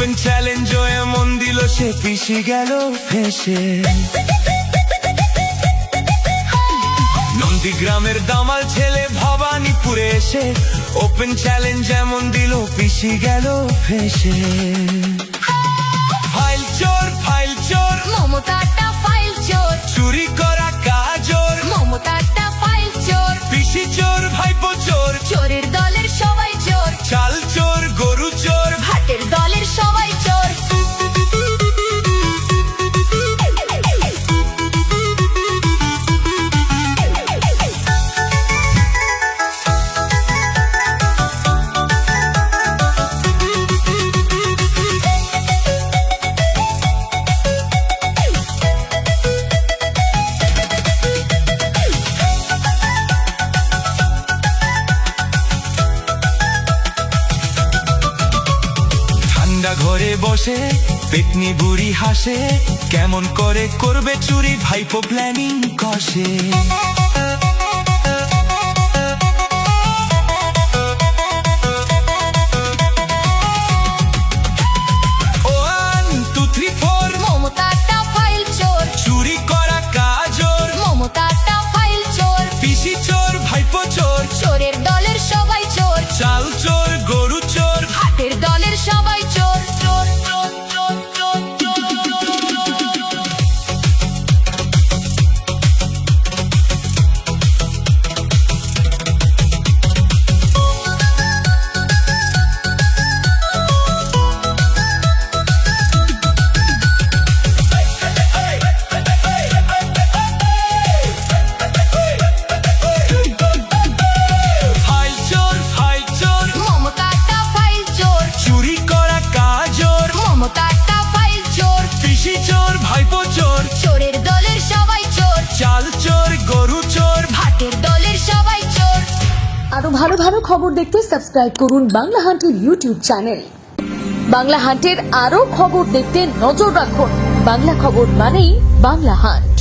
Open challenge এমন দিল সে পিছি গেল ফেসে। নন্দীগ্রামের দামাল ছেলে ভবানীপুরে এসে ওপেন চ্যালেঞ্জ এমন দিল পিছি গেল ফেসে। ফাইল চোর মমতাটা ফাইল চোর, চুরি করা কাজর, মমতাটা ফাইল চোর, পিসি চোর ভাইপো চোর, চোরের দলের সবাই চোর, চাল চোর গরু চোর, ভাটের দলের সবাই চোর। ঘরে বসে পেটনি বুড়ি হাসে, কেমন করে করবে চুরি ভাইপো প্ল্যানিং কষে। মমতাটা ফাইল চোর, চুরি করা কাজর, মমতাটা ফাইল চোর, পিসি চোর ভাইপো চোর, চোরের দলের সবাই চোর, চাল চোর গরু চোর, ভাটের দলের সবাই চোর। মমতাটা ফাইল চোর, চুরি করা কাজর, মমতাটা ফাইল চোর, পিসি চোর ভাইপো চোর, চোরের দলের সবাই চোর, চাল চোর গরু চোর, ভাটের দলের সবাই চোর। আরো ভালো ভালো খবর দেখতে সাবস্ক্রাইব করুন বাংলা হান্টের ইউটিউব চ্যানেল। বাংলা হান্টের আরো খবর দেখতে নজর রাখুন। বাংলা খবর মানেই বাংলা হান্ট।